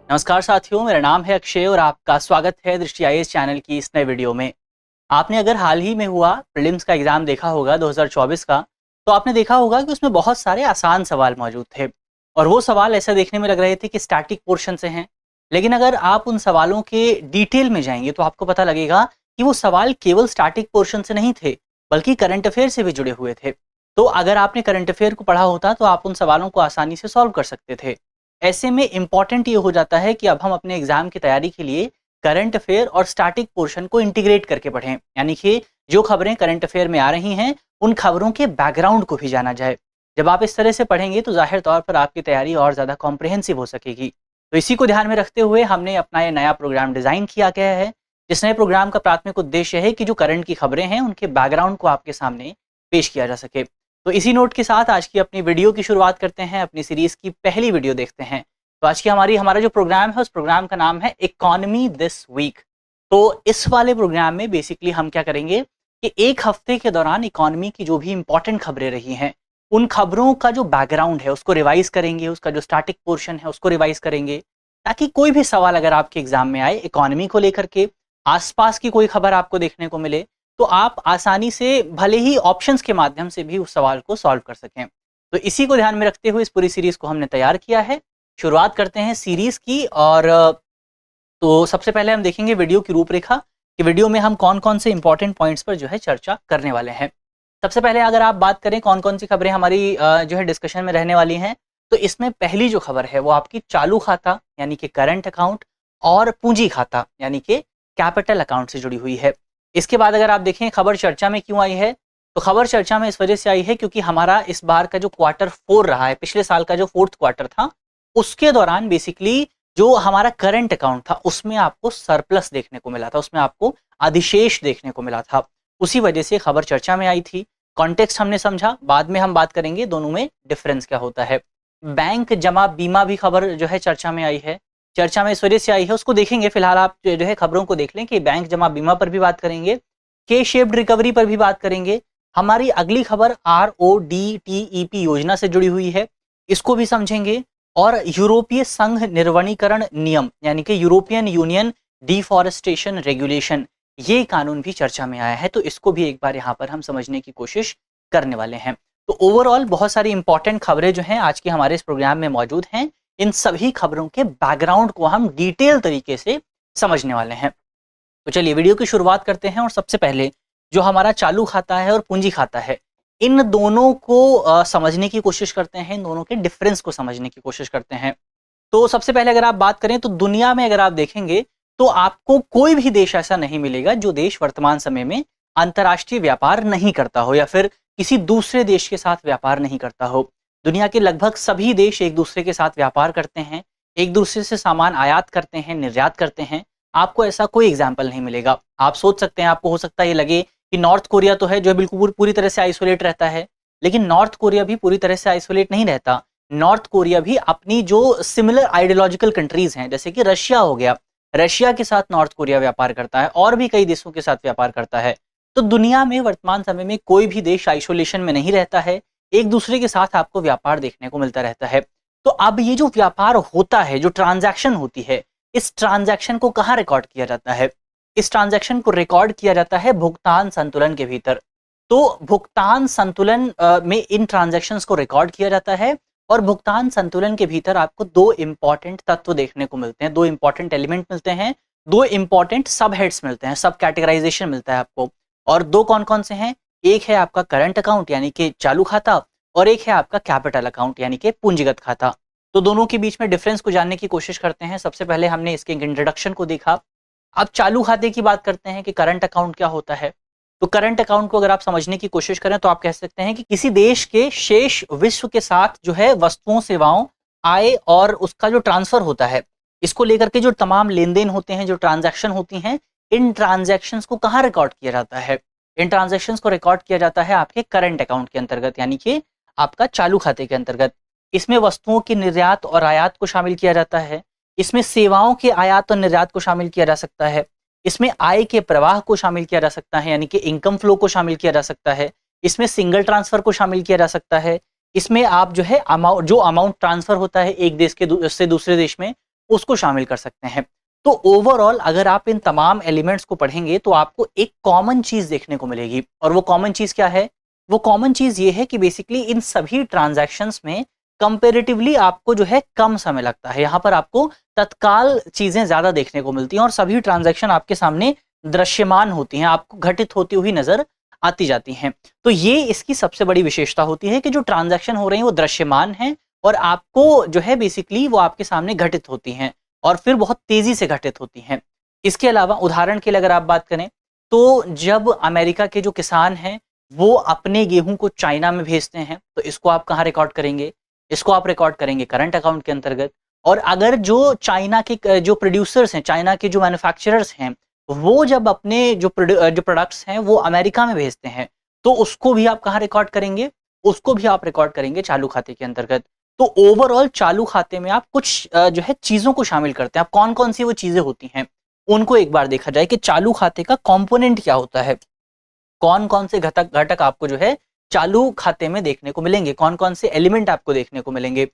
नमस्कार साथियों, मेरा नाम है अक्षय और आपका स्वागत है दृष्टि आईएएस चैनल की इस नए वीडियो में। आपने अगर हाल ही में हुआ प्रीलिम्स का एग्जाम देखा होगा 2024 का, तो आपने देखा होगा कि उसमें बहुत सारे आसान सवाल मौजूद थे और वो सवाल ऐसा देखने में लग रहे थे कि स्टैटिक पोर्शन से हैं। लेकिन अगर आप उन सवालों के डिटेल में जाएंगे तो आपको पता लगेगा कि वो सवाल केवल स्टैटिक पोर्शन से नहीं थे, बल्कि करंट अफेयर से भी जुड़े हुए थे। तो अगर आपने करंट अफेयर को पढ़ा होता तो आप उन सवालों को आसानी से सॉल्व कर सकते थे। ऐसे में इम्पॉर्टेंट ये हो जाता है कि अब हम अपने एग्जाम की तैयारी के लिए करंट अफेयर और स्टैटिक पोर्शन को इंटीग्रेट करके पढ़ें, यानी कि जो खबरें करंट अफेयर में आ रही हैं उन खबरों के बैकग्राउंड को भी जाना जाए। जब आप इस तरह से पढ़ेंगे तो जाहिर तौर पर आपकी तैयारी और ज़्यादा कॉम्प्रिहेंसिव हो सकेगी। तो इसी को ध्यान में रखते हुए हमने अपना ये नया प्रोग्राम डिज़ाइन किया गया है। जिस नए प्रोग्राम का प्राथमिक उद्देश्य है कि जो करंट की खबरें हैं उनके बैकग्राउंड को आपके सामने पेश किया जा सके। तो इसी नोट के साथ आज की अपनी वीडियो की शुरुआत करते हैं, अपनी सीरीज की पहली वीडियो देखते हैं। तो आज की हमारा जो प्रोग्राम है उस प्रोग्राम का नाम है इकोनॉमी दिस वीक। तो इस वाले प्रोग्राम में बेसिकली हम क्या करेंगे कि एक हफ्ते के दौरान इकोनॉमी की जो भी इंपॉर्टेंट खबरें रही हैं उन खबरों का जो बैकग्राउंड है उसको रिवाइज करेंगे, उसका जो स्टैटिक पोर्शन है उसको रिवाइज करेंगे, ताकि कोई भी सवाल अगर आपके एग्जाम में आए इकोनॉमी को लेकर के, आसपास की कोई खबर आपको देखने को मिले, तो आप आसानी से भले ही ऑप्शंस के माध्यम से भी उस सवाल को सॉल्व कर सकें। तो इसी को ध्यान में रखते हुए इस पूरी सीरीज को हमने तैयार किया है। शुरुआत करते हैं सीरीज की। और तो सबसे पहले हम देखेंगे वीडियो की रूपरेखा कि वीडियो में हम कौन कौन से इंपॉर्टेंट पॉइंट्स पर जो है चर्चा करने वाले हैं। सबसे पहले अगर आप बात करें कौन कौन सी खबरें हमारी जो है डिस्कशन में रहने वाली हैं, तो इसमें पहली जो खबर है वो आपकी चालू खाता यानी कि करंट अकाउंट और पूंजी खाता यानी कि कैपिटल अकाउंट से जुड़ी हुई है। इसके बाद अगर आप देखें खबर चर्चा में क्यों आई है, तो खबर चर्चा में इस वजह से आई है क्योंकि हमारा इस बार का जो Q4 रहा है, पिछले साल का जो 4th क्वार्टर था, उसके दौरान बेसिकली जो हमारा करंट अकाउंट था उसमें आपको सरप्लस देखने को मिला था, उसमें आपको अधिशेष देखने को मिला था। उसी वजह से खबर चर्चा में आई थी। कॉन्टेक्स्ट हमने समझा, बाद में हम बात करेंगे दोनों में डिफरेंस क्या होता है। बैंक जमा बीमा भी खबर जो है चर्चा में आई है। चर्चा में इस वजह से आई है, उसको देखेंगे। फिलहाल आप जो है खबरों को देख लें कि बैंक जमा बीमा पर भी बात करेंगे, के शेप्ड रिकवरी पर भी बात करेंगे। हमारी अगली खबर RODTEP योजना से जुड़ी हुई है, इसको भी समझेंगे। और यूरोपीय संघ निर्वनीकरण नियम यानी कि यूरोपियन यूनियन डिफॉरेस्टेशन रेगुलेशन, ये कानून भी चर्चा में आया है, तो इसको भी एक बार यहाँ पर हम समझने की कोशिश करने वाले हैं। तो ओवरऑल बहुत सारी इंपॉर्टेंट खबरें जो हैं आज के हमारे इस प्रोग्राम में मौजूद हैं। इन सभी खबरों के बैकग्राउंड को हम डिटेल तरीके से समझने वाले हैं। तो चलिए वीडियो की शुरुआत करते हैं और सबसे पहले जो हमारा चालू खाता है और पूंजी खाता है, इन दोनों को समझने की कोशिश करते हैं, इन दोनों के डिफरेंस को समझने की कोशिश करते हैं। तो सबसे पहले अगर आप बात करें तो दुनिया में अगर आप देखेंगे तो आपको कोई भी देश ऐसा नहीं मिलेगा जो देश वर्तमान समय में अंतर्राष्ट्रीय व्यापार नहीं करता हो या फिर किसी दूसरे देश के साथ व्यापार नहीं करता हो। दुनिया के लगभग सभी देश एक दूसरे के साथ व्यापार करते हैं, एक दूसरे से सामान आयात करते हैं, निर्यात करते हैं। आपको ऐसा कोई एग्जाम्पल नहीं मिलेगा। आप सोच सकते हैं, आपको हो सकता है ये लगे कि नॉर्थ कोरिया तो है जो बिल्कुल पूरी तरह से आइसोलेट रहता है, लेकिन नॉर्थ कोरिया भी पूरी तरह से आइसोलेट नहीं रहता। नॉर्थ कोरिया भी अपनी जो सिमिलर आइडियोलॉजिकल कंट्रीज हैं, जैसे कि रशिया हो गया, रशिया के साथ नॉर्थ कोरिया व्यापार करता है और भी कई देशों के साथ व्यापार करता है। तो दुनिया में वर्तमान समय में कोई भी देश आइसोलेशन में नहीं रहता है, एक दूसरे के साथ आपको व्यापार देखने को मिलता रहता है। तो अब ये जो व्यापार होता है, जो ट्रांजैक्शन होती है, इस ट्रांजैक्शन को कहाँ रिकॉर्ड किया जाता है? इस ट्रांजैक्शन को रिकॉर्ड किया जाता है भुगतान संतुलन के भीतर। तो भुगतान संतुलन में इन ट्रांजैक्शंस को रिकॉर्ड किया जाता है और भुगतान संतुलन के भीतर आपको दो इंपॉर्टेंट तत्व देखने को मिलते हैं, दो इंपॉर्टेंट एलिमेंट मिलते हैं, दो इंपॉर्टेंट सब हेड्स मिलते हैं, सब कैटेगराइजेशन मिलता है आपको। और दो कौन कौन से हैं? एक है आपका करंट अकाउंट यानी कि चालू खाता और एक है आपका कैपिटल अकाउंट यानी कि पूंजीगत खाता। तो दोनों के बीच में डिफरेंस को जानने की कोशिश करते हैं। सबसे पहले हमने इसके इंट्रोडक्शन को देखा। अब चालू खाते की बात करते हैं कि करंट अकाउंट क्या होता है। तो करंट अकाउंट को अगर आप समझने की कोशिश करें तो आप कह सकते हैं कि किसी देश के शेष विश्व के साथ जो है वस्तुओं, सेवाओं, आय और उसका जो ट्रांसफर होता है, इसको लेकर के जो तमाम लेन देन होते हैं, जो ट्रांजैक्शन होती हैं, इन ट्रांजैक्शंस को कहाँ रिकॉर्ड किया जाता है? इन ट्रांजैक्शंस को रिकॉर्ड किया जाता है आपके करंट अकाउंट के अंतर्गत यानी कि आपका चालू खाते के अंतर्गत। इसमें वस्तुओं के निर्यात और आयात को शामिल किया जाता है, इसमें सेवाओं के आयात और निर्यात को शामिल किया जा सकता है, इसमें आय के प्रवाह को शामिल किया जा सकता है यानी कि इनकम फ्लो को शामिल किया जा सकता है, इसमें सिंगल ट्रांसफर को शामिल किया जा सकता है, इसमें आप जो है जो अमाउंट ट्रांसफर होता है एक देश के से दूसरे देश में उसको शामिल कर सकते हैं। तो ओवरऑल अगर आप इन तमाम एलिमेंट्स को पढ़ेंगे तो आपको एक कॉमन चीज देखने को मिलेगी, और वो कॉमन चीज क्या है? वो कॉमन चीज ये है कि बेसिकली इन सभी ट्रांजैक्शंस में कंपेरेटिवली आपको जो है कम समय लगता है। यहाँ पर आपको तत्काल चीजें ज्यादा देखने को मिलती हैं और सभी ट्रांजैक्शन आपके सामने दृश्यमान होती हैं, आपको घटित होती हुई नजर आती जाती हैं। तो ये इसकी सबसे बड़ी विशेषता होती है कि जो ट्रांजैक्शन हो रही हैं वो दृश्यमान हैं और आपको जो है बेसिकली वो आपके सामने घटित होती हैं और फिर बहुत तेजी से घटित होती हैं। इसके अलावा उदाहरण के लिए अगर आप बात करें तो जब अमेरिका के जो किसान हैं वो अपने गेहूं को चाइना में भेजते हैं तो इसको आप कहाँ रिकॉर्ड करेंगे? इसको आप रिकॉर्ड करेंगे करंट अकाउंट के अंतर्गत। और अगर जो चाइना के जो प्रोड्यूसर्स हैं, चाइना के जो मैन्युफैक्चरर्स हैं, वो जब अपने जो प्रोडक्ट्स हैं वो अमेरिका में भेजते हैं तो उसको भी आप कहाँ रिकॉर्ड करेंगे? उसको भी आप रिकॉर्ड करेंगे चालू खाते के अंतर्गत। तो ओवरऑल चालू खाते में आप कुछ जो है चीजों को शामिल करते हैं। आप कौन कौन सी वो चीजें होती हैं उनको एक बार देखा जाए कि चालू खाते का कंपोनेंट क्या होता है, कौन कौन से घटक घटक आपको जो है चालू खाते में देखने को मिलेंगे, कौन कौन से एलिमेंट आपको देखने को मिलेंगे।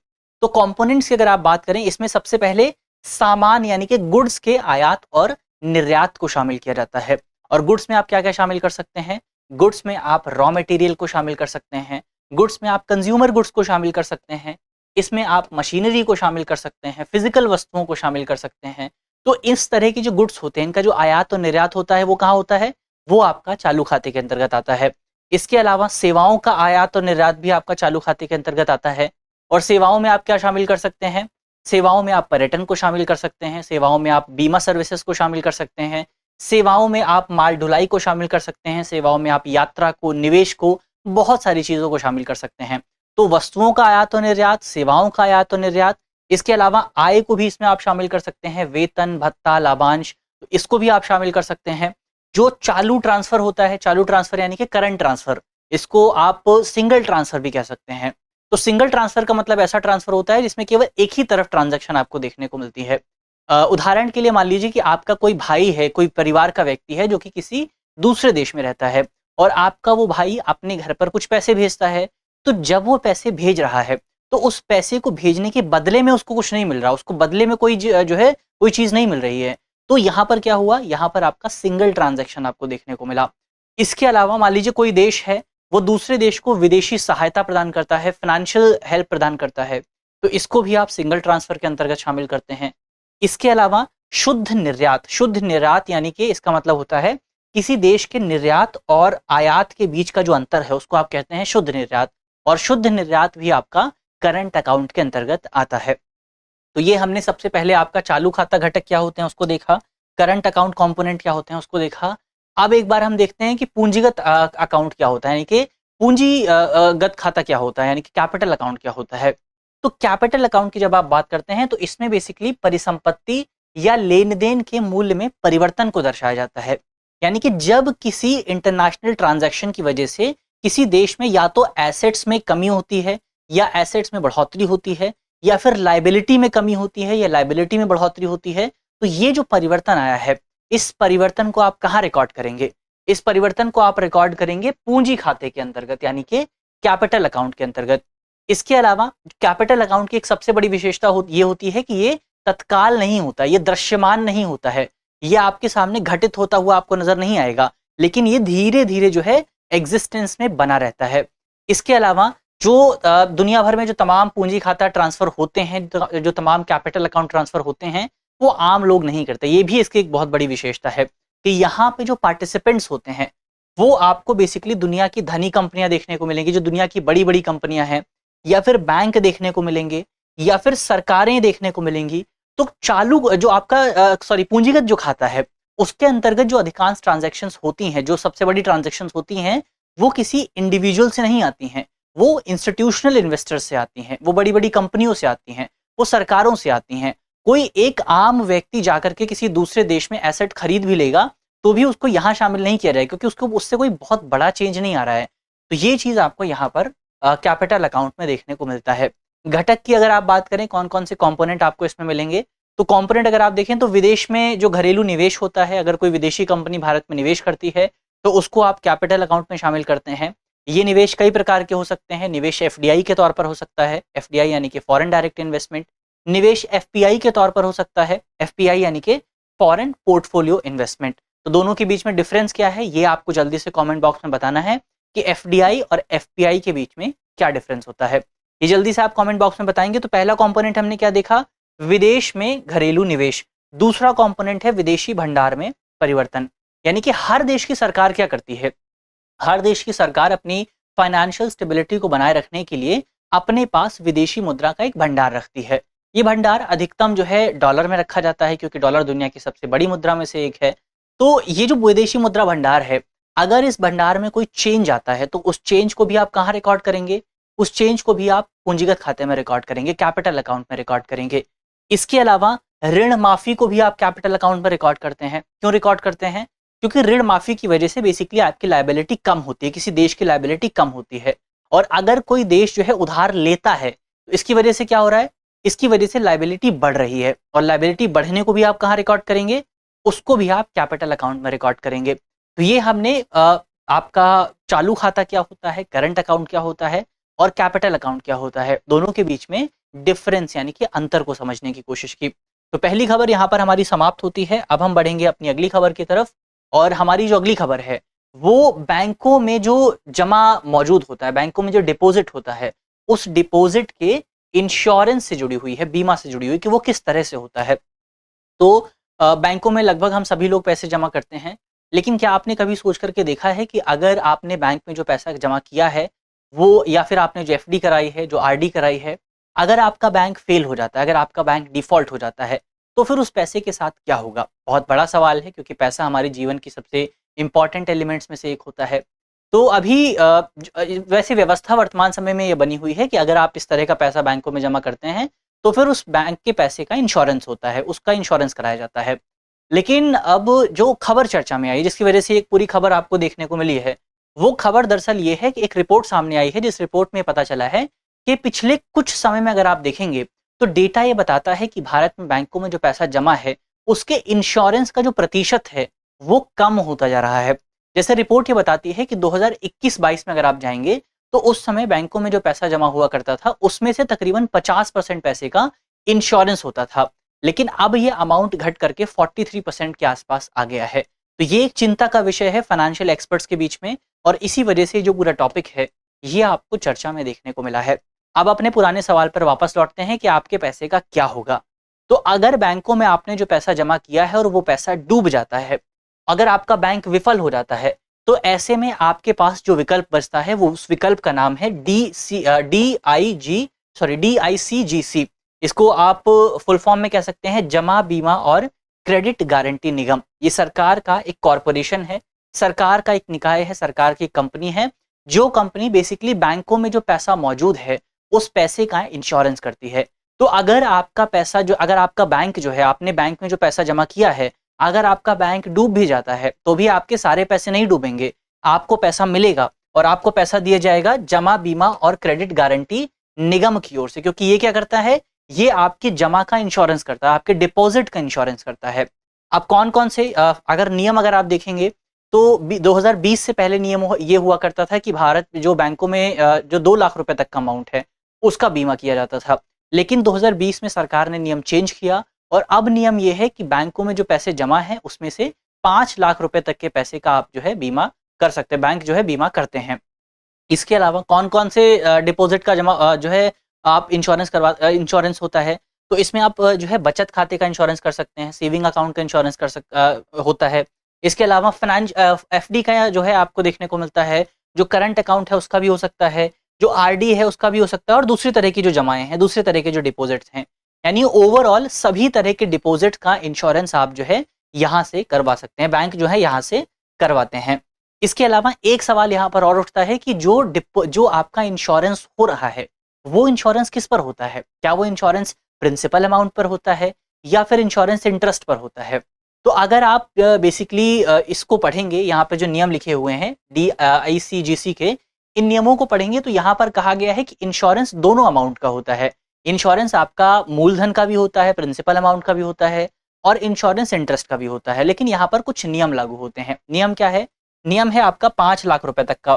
तो कंपोनेंट्स की अगर आप बात करें इसमें सबसे पहले सामान यानी कि गुड्स के आयात और निर्यात को शामिल किया जाता है। और गुड्स में आप क्या क्या शामिल कर सकते हैं? गुड्स में आप रॉ मटेरियल को शामिल कर सकते हैं, गुड्स में आप कंज्यूमर गुड्स को शामिल कर सकते हैं, इसमें आप मशीनरी को शामिल कर सकते हैं, फिजिकल वस्तुओं को शामिल कर सकते हैं। तो इस तरह की जो गुड्स होते हैं इनका जो आयात और निर्यात होता है वो कहाँ होता है? वो आपका चालू खाते के अंतर्गत आता है। इसके अलावा सेवाओं का आयात और निर्यात भी आपका चालू खाते के अंतर्गत आता है। और सेवाओं में आप क्या शामिल कर सकते हैं? सेवाओं में आप पर्यटन को शामिल कर सकते हैं, सेवाओं में आप बीमा सर्विसेज को शामिल कर सकते हैं, सेवाओं में आप माल ढुलाई को शामिल कर सकते हैं, सेवाओं में आप यात्रा को, निवेश को, बहुत सारी चीज़ों को शामिल कर सकते हैं। तो वस्तुओं का आयात और निर्यात, सेवाओं का आयात और निर्यात, इसके अलावा आय को भी इसमें आप शामिल कर सकते हैं, वेतन, भत्ता, लाभांश, तो इसको भी आप शामिल कर सकते हैं। जो चालू ट्रांसफर होता है, चालू ट्रांसफर यानी कि करंट ट्रांसफर, इसको आप सिंगल ट्रांसफर भी कह सकते हैं। तो सिंगल ट्रांसफर का मतलब ऐसा ट्रांसफर होता है जिसमें केवल एक ही तरफ ट्रांजैक्शन आपको देखने को मिलती है। उदाहरण के लिए मान लीजिए कि आपका कोई भाई है, कोई परिवार का व्यक्ति है जो कि किसी दूसरे देश में रहता है और आपका वो भाई अपने घर पर कुछ पैसे भेजता है। तो जब वो पैसे भेज रहा है तो उस पैसे को भेजने के बदले में उसको कुछ नहीं मिल रहा, उसको बदले में कोई जो है कोई चीज़ नहीं मिल रही है। तो यहाँ पर क्या हुआ? यहाँ पर आपका सिंगल ट्रांजैक्शन आपको देखने को मिला। इसके अलावा मान लीजिए कोई देश है, वो दूसरे देश को विदेशी सहायता प्रदान करता है, फाइनेंशियल हेल्प प्रदान करता है, तो इसको भी आप सिंगल ट्रांसफर के अंतर्गत शामिल करते हैं। इसके अलावा शुद्ध निर्यात यानी कि इसका मतलब होता है किसी देश के निर्यात और आयात के बीच का जो अंतर है उसको आप कहते हैं शुद्ध निर्यात, और शुद्ध निर्यात भी आपका करंट अकाउंट के अंतर्गत आता है। तो ये हमने सबसे पहले आपका चालू खाता घटक क्या होते हैं उसको देखा, करंट अकाउंट कंपोनेंट क्या होते हैं उसको देखा। अब एक बार हम देखते हैं कि पूंजीगत अकाउंट क्या होता है, यानी कि पूंजीगत खाता क्या होता है, यानी कि कैपिटल अकाउंट क्या होता है। तो कैपिटल अकाउंट की जब आप बात करते हैं तो इसमें बेसिकली परिसंपत्ति या लेन देन के मूल्य में परिवर्तन को दर्शाया जाता है। यानी कि जब किसी इंटरनेशनल ट्रांजैक्शन की वजह से किसी देश में या तो एसेट्स में कमी होती है या एसेट्स में बढ़ोतरी होती है, या फिर लाइबिलिटी में कमी होती है या लाइबिलिटी में बढ़ोतरी होती है, तो ये जो परिवर्तन आया है इस परिवर्तन को आप कहाँ रिकॉर्ड करेंगे? इस परिवर्तन को आप रिकॉर्ड करेंगे पूंजी खाते के अंतर्गत, यानी कि कैपिटल अकाउंट के अंतर्गत। इसके अलावा कैपिटल अकाउंट की एक सबसे बड़ी विशेषता ये होती है कि ये तत्काल नहीं होता, ये दृश्यमान नहीं होता है, ये आपके सामने घटित होता हुआ आपको नजर नहीं आएगा, लेकिन ये धीरे धीरे जो है एग्जिस्टेंस में बना रहता है। इसके अलावा जो दुनिया भर में जो तमाम पूंजी खाता ट्रांसफर होते हैं, जो तमाम कैपिटल अकाउंट ट्रांसफर होते हैं, वो आम लोग नहीं करते। ये भी इसकी एक बहुत बड़ी विशेषता है कि यहाँ पे जो पार्टिसिपेंट्स होते हैं वो आपको बेसिकली दुनिया की धनी कंपनियां देखने को मिलेंगी, जो दुनिया की बड़ी बड़ी कंपनियां हैं, या फिर बैंक देखने को मिलेंगे, या फिर सरकारें देखने को मिलेंगी। तो चालू जो आपका पूंजीगत जो खाता है उसके अंतर्गत जो अधिकांश ट्रांजैक्शंस होती हैं, जो सबसे बड़ी ट्रांजैक्शंस होती हैं, वो किसी इंडिविजुअल से नहीं आती हैं, वो इंस्टीट्यूशनल इन्वेस्टर्स से आती हैं, वो बड़ी बड़ी कंपनियों से आती हैं, वो सरकारों से आती हैं। कोई एक आम व्यक्ति जाकर के किसी दूसरे देश में एसेट खरीद भी लेगा तो भी उसको यहाँ शामिल नहीं किया जाएगा, क्योंकि उसको उससे कोई बहुत बड़ा चेंज नहीं आ रहा है। तो ये चीज़ आपको यहाँ पर कैपिटल अकाउंट में देखने को मिलता है। घटक की अगर आप बात करें कौन कौन से कंपोनेंट आपको इसमें मिलेंगे, तो कंपोनेंट अगर आप देखें तो विदेश में जो घरेलू निवेश होता है, अगर कोई विदेशी कंपनी भारत में निवेश करती है तो उसको आप कैपिटल अकाउंट में शामिल करते हैं। ये निवेश कई प्रकार के हो सकते हैं। निवेश एफडीआई के तौर पर हो सकता है, एफडीआई यानी कि फॉरेन डायरेक्ट इन्वेस्टमेंट, निवेश एफपीआई के तौर पर हो सकता है। एफपीआई यानी कि फॉरेन पोर्टफोलियो इन्वेस्टमेंट। तो दोनों के बीच में डिफरेंस क्या है, ये आपको जल्दी से कमेंट बॉक्स में बताना है कि एफडीआई और एफपीआई के बीच में क्या डिफरेंस होता है। ये जल्दी से आप कमेंट बॉक्स में बताएंगे। तो पहला कंपोनेंट हमने क्या देखा, विदेश में घरेलू निवेश। दूसरा कंपोनेंट है विदेशी भंडार में परिवर्तन, यानी कि हर देश की सरकार क्या करती है, हर देश की सरकार अपनी फाइनेंशियल स्टेबिलिटी को बनाए रखने के लिए अपने पास विदेशी मुद्रा का एक भंडार रखती है। ये भंडार अधिकतम जो है डॉलर में रखा जाता है, क्योंकि डॉलर दुनिया की सबसे बड़ी मुद्रा में से एक है। तो ये जो विदेशी मुद्रा भंडार है, अगर इस भंडार में कोई चेंज आता है तो उस चेंज को भी आप कहाँ रिकॉर्ड करेंगे, उस चेंज को भी आप पूंजीगत खाते में रिकॉर्ड करेंगे, कैपिटल अकाउंट में रिकॉर्ड करेंगे। इसके अलावा ऋण माफी को भी आप कैपिटल अकाउंट में रिकॉर्ड करते हैं। क्यों रिकॉर्ड करते हैं, क्योंकि ऋण माफी की वजह से बेसिकली आपकी लायबिलिटी कम होती है, किसी देश की लायबिलिटी कम होती है। और अगर कोई देश जो है उधार लेता है तो इसकी वजह से क्या हो रहा है, इसकी वजह से लायबिलिटी बढ़ रही है, और लायबिलिटी बढ़ने को भी आप कहाँ रिकॉर्ड करेंगे, उसको भी आप कैपिटल अकाउंट में रिकॉर्ड करेंगे। तो ये हमने आपका चालू खाता क्या होता है, करंट अकाउंट क्या होता है और कैपिटल अकाउंट क्या होता है, दोनों के बीच में डिफरेंस यानी कि अंतर को समझने की कोशिश की। तो पहली खबर यहाँ पर हमारी समाप्त होती है। अब हम बढ़ेंगे अपनी अगली खबर की तरफ, और हमारी जो अगली खबर है वो बैंकों में जो जमा मौजूद होता है, बैंकों में जो डिपॉजिट होता है, उस डिपॉजिट के इंश्योरेंस से जुड़ी हुई है, बीमा से जुड़ी हुई, कि वो किस तरह से होता है। तो बैंकों में लगभग हम सभी लोग पैसे जमा करते हैं, लेकिन क्या आपने कभी सोच करके देखा है कि अगर आपने बैंक में जो पैसा जमा किया है वो, या फिर आपने जो एफडी कराई है, जो आरडी कराई है, अगर आपका बैंक फेल हो जाता है, अगर आपका बैंक डिफॉल्ट हो जाता है, तो फिर उस पैसे के साथ क्या होगा। बहुत बड़ा सवाल है, क्योंकि पैसा हमारे जीवन की सबसे इंपॉर्टेंट एलिमेंट्स में से एक होता है। तो अभी वैसे व्यवस्था वर्तमान समय में ये बनी हुई है कि अगर आप इस तरह का पैसा बैंकों में जमा करते हैं तो फिर उस बैंक के पैसे का इंश्योरेंस होता है, उसका इंश्योरेंस कराया जाता है। लेकिन अब जो खबर चर्चा में आई, जिसकी वजह से एक पूरी खबर आपको देखने को मिली है, वो खबर दरअसल ये है कि एक रिपोर्ट सामने आई है, जिस रिपोर्ट में पता चला है कि पिछले कुछ समय में अगर आप देखेंगे तो डेटा ये बताता है कि भारत में बैंकों में जो पैसा जमा है उसके इंश्योरेंस का जो प्रतिशत है वो कम होता जा रहा है। जैसे रिपोर्ट ये बताती है कि 2021-22 में अगर आप जाएंगे तो उस समय बैंकों में जो पैसा जमा हुआ करता था उसमें से तकरीबन 50% पैसे का इंश्योरेंस होता था, लेकिन अब ये अमाउंट घट करके 43% के आसपास आ गया है। तो ये एक चिंता का विषय है फाइनेंशियल एक्सपर्ट्स के बीच में, और इसी वजह से जो पूरा टॉपिक है ये आपको चर्चा में देखने को मिला है। अब अपने पुराने सवाल पर वापस लौटते हैं कि आपके पैसे का क्या होगा। तो अगर बैंकों में आपने जो पैसा जमा किया है और वो पैसा डूब जाता है, अगर आपका बैंक विफल हो जाता है, तो ऐसे में आपके पास जो विकल्प बचता है वो उस विकल्प का नाम है DICGC। इसको आप फुल फॉर्म में कह सकते हैं जमा बीमा और क्रेडिट गारंटी निगम। ये सरकार का एक कॉरपोरेशन है, सरकार का एक निकाय है, सरकार की कंपनी है, जो कंपनी बेसिकली बैंकों में जो पैसा मौजूद है उस पैसे का इंश्योरेंस करती है। तो अगर आपका पैसा जो, अगर आपका बैंक जो है, आपने बैंक में जो पैसा जमा किया है, अगर आपका बैंक डूब भी जाता है तो भी आपके सारे पैसे नहीं डूबेंगे, आपको पैसा मिलेगा और आपको पैसा दिया जाएगा जमा बीमा और क्रेडिट गारंटी निगम की ओर से, क्योंकि ये क्या करता है, ये आपके जमा का इंश्योरेंस करता है, आपके डिपॉजिट का इंश्योरेंस करता है। अब कौन कौन से अगर नियम अगर आप देखेंगे तो 2020 से पहले नियम ये हुआ करता था कि भारत जो बैंकों में जो 2 लाख रुपए तक का अमाउंट है उसका बीमा किया जाता था। लेकिन 2020 में सरकार ने नियम चेंज किया और अब नियम यह है कि बैंकों में जो पैसे जमा है उसमें से 5 लाख रुपए तक के पैसे का आप जो है बीमा कर सकते हैं, बैंक जो है बीमा करते हैं। इसके अलावा कौन कौन से डिपॉजिट का जमा जो है आप इंश्योरेंस होता है, तो इसमें आप जो है बचत खाते का इंश्योरेंस कर सकते हैं, सेविंग अकाउंट का इंश्योरेंस होता है। इसके अलावा फाइनेंस एफडी का जो है आपको देखने को मिलता है, जो करंट अकाउंट है उसका भी हो सकता है, जो आरडी है उसका भी हो सकता है, और दूसरी तरह की जो जमाएं हैं, दूसरे तरह के जो डिपॉजिट्स हैं, यानी ओवरऑल सभी तरह के डिपॉजिट का इंश्योरेंस आप जो है यहाँ से करवा सकते हैं, बैंक जो है यहाँ से करवाते हैं। इसके अलावा एक सवाल यहाँ पर और उठता है कि जो आपका इंश्योरेंस हो रहा है वो इंश्योरेंस किस पर होता है, क्या वो इंश्योरेंस प्रिंसिपल अमाउंट पर होता है या फिर इंश्योरेंस इंटरेस्ट पर होता है। तो अगर आप बेसिकली इसको पढ़ेंगे, यहाँ पे जो नियम लिखे हुए हैं DICGC के, इन नियमों को पढ़ेंगे तो यहाँ पर कहा गया है कि इंश्योरेंस दोनों अमाउंट का होता है। इंश्योरेंस आपका मूलधन का भी होता है, प्रिंसिपल अमाउंट का भी होता है, और इंश्योरेंस इंटरेस्ट का भी होता है। लेकिन यहाँ पर कुछ नियम लागू होते हैं। नियम क्या है, नियम है आपका 5 लाख रुपए तक का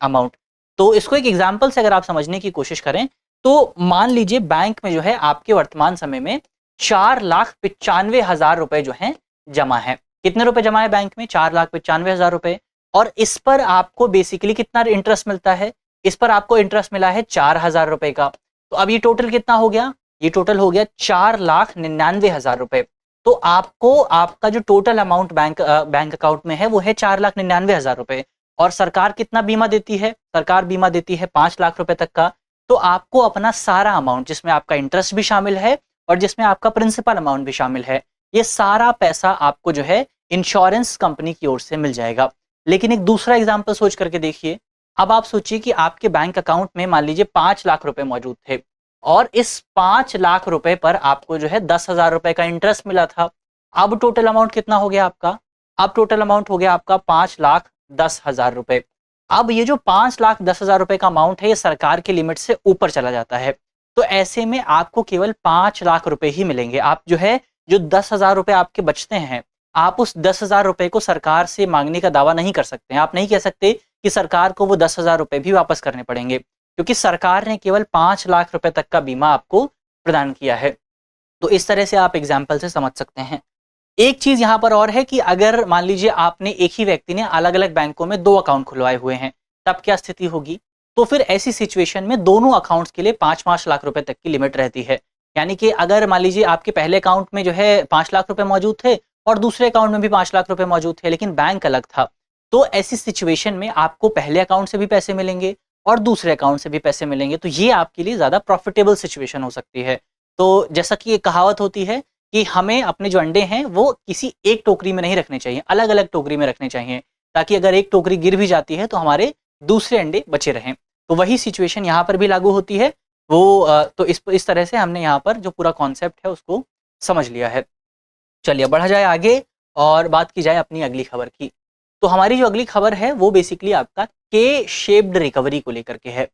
अमाउंट। तो इसको एक एग्जाम्पल से अगर आप समझने की कोशिश करें तो मान लीजिए बैंक में जो है आपके वर्तमान समय में 4,95,000 रुपए जो है जमा है। कितने रुपए जमा है बैंक में? 4,95,000 रुपए। और इस पर आपको बेसिकली कितना इंटरेस्ट मिलता है? इस पर आपको इंटरेस्ट मिला है 4,000 रुपए का। तो अब ये टोटल कितना हो गया? ये टोटल हो गया 4,99,000 रुपए। तो आपको आपका जो टोटल अमाउंट बैंक अकाउंट में है वो है 4,99,000 रुपए। और सरकार कितना बीमा देती है? सरकार बीमा देती है 5 लाख रुपए तक का। तो आपको अपना सारा अमाउंट, जिसमें आपका इंटरेस्ट भी शामिल है और जिसमें आपका प्रिंसिपल अमाउंट भी शामिल है, ये सारा पैसा आपको जो है इंश्योरेंस कंपनी की ओर से मिल जाएगा। लेकिन एक दूसरा एग्जांपल सोच करके देखिए। अब आप सोचिए कि आपके बैंक अकाउंट में मान लीजिए 5 लाख रुपए मौजूद थे और इस 5 लाख रुपए पर आपको जो है 10,000 रुपए का इंटरेस्ट मिला था। अब टोटल अमाउंट कितना हो गया आपका? अब टोटल अमाउंट हो गया आपका 5,10,000 रुपए। अब ये जो 5,10,000 रुपए का अमाउंट है ये सरकार की लिमिट से ऊपर चला जाता है। तो ऐसे में आपको केवल 5 लाख रुपए ही मिलेंगे। आप जो है जो 10,000 रुपए आपके बचते हैं, आप उस 10,000 रुपए को सरकार से मांगने का दावा नहीं कर सकते हैं। आप नहीं कह सकते कि सरकार को वो 10,000 रुपए भी वापस करने पड़ेंगे, क्योंकि सरकार ने केवल 5 लाख रुपए तक का बीमा आपको प्रदान किया है। तो इस तरह से आप एग्जाम्पल से समझ सकते हैं। एक चीज यहां पर और है कि अगर मान लीजिए आपने, एक ही व्यक्ति ने अलग अलग बैंकों में 2 अकाउंट खुलवाए हुए हैं, तब क्या स्थिति होगी? तो फिर ऐसी सिचुएशन में दोनों अकाउंट्स के लिए 5-5 लाख रुपए तक की लिमिट रहती है। यानी कि अगर मान लीजिए आपके पहले अकाउंट में जो है 5 लाख रुपए मौजूद थे और दूसरे अकाउंट में भी 5 लाख रुपए मौजूद थे, लेकिन बैंक अलग था, तो ऐसी सिचुएशन में आपको पहले अकाउंट से भी पैसे मिलेंगे और दूसरे अकाउंट से भी पैसे मिलेंगे। तो ये आपके लिए ज्यादा प्रॉफिटेबल सिचुएशन हो सकती है। तो जैसा कि एक कहावत होती है कि हमें अपने जो अंडे हैं वो किसी एक टोकरी में नहीं रखने चाहिए, अलग अलग टोकरी में रखने चाहिए, ताकि अगर एक टोकरी गिर भी जाती है तो हमारे दूसरे अंडे बचे रहें। तो वही सिचुएशन यहाँ पर भी लागू होती है। तो इस तरह से हमने यहाँ पर जो पूरा कॉन्सेप्ट है उसको समझ लिया है। चलिए बढ़ा जाए आगे और बात की जाए अपनी अगली खबर की। तो हमारी जो अगली खबर है वो बेसिकली आपका के शेप्ड रिकवरी को लेकर के है।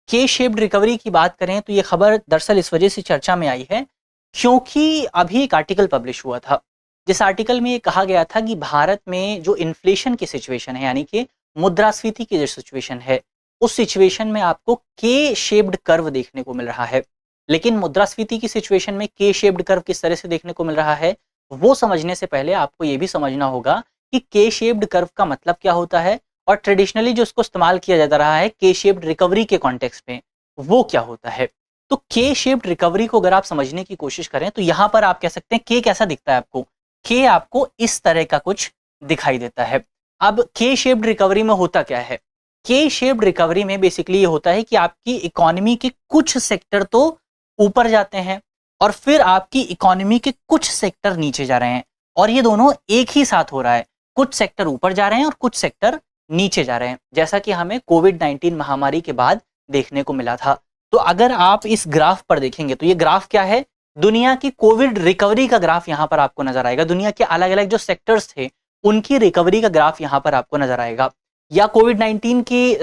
के शेप्ड रिकवरी की बात करें तो ये खबर दरअसल इस वजह से चर्चा में आई है क्योंकि अभी एक आर्टिकल पब्लिश हुआ था, जिस आर्टिकल में ये कहा गया था कि भारत में जो इन्फ्लेशन की सिचुएशन है, यानी कि मुद्रास्फीति की जो सिचुएशन है, उस सिचुएशन में आपको के शेप्ड कर्व देखने को मिल रहा है। लेकिन मुद्रास्फीति की सिचुएशन में के शेप्ड कर्व किस तरह से देखने को मिल रहा है, वो समझने से पहले आपको ये भी समझना होगा कि के शेप्ड कर्व का मतलब क्या होता है और ट्रेडिशनली जो इसको इस्तेमाल किया जाता रहा है के शेप्ड रिकवरी के कॉन्टेक्स्ट में, वो क्या होता है। तो के शेप्ड रिकवरी को अगर आप समझने की कोशिश करें तो यहां पर आप कह सकते हैं के कैसा दिखता है आपको? के आपको इस तरह का कुछ दिखाई देता है। अब के शेप्ड रिकवरी में होता क्या है? के शेप्ड रिकवरी में बेसिकली ये होता है कि आपकी इकोनॉमी के कुछ सेक्टर तो ऊपर जाते हैं और फिर आपकी इकोनॉमी के कुछ सेक्टर नीचे जा रहे हैं, और ये दोनों एक ही साथ हो रहा है। कुछ सेक्टर ऊपर जा रहे हैं और कुछ सेक्टर नीचे जा रहे हैं, जैसा कि हमें कोविड-19 महामारी के बाद देखने को मिला था। तो अगर आप इस ग्राफ पर देखेंगे तो ये ग्राफ क्या है? दुनिया की कोविड रिकवरी का ग्राफ यहां पर आपको नजर आएगा। दुनिया के अलग अलग जो सेक्टर्स थे उनकी रिकवरी का ग्राफ यहां पर आपको नजर आएगा। या कोविड-19 के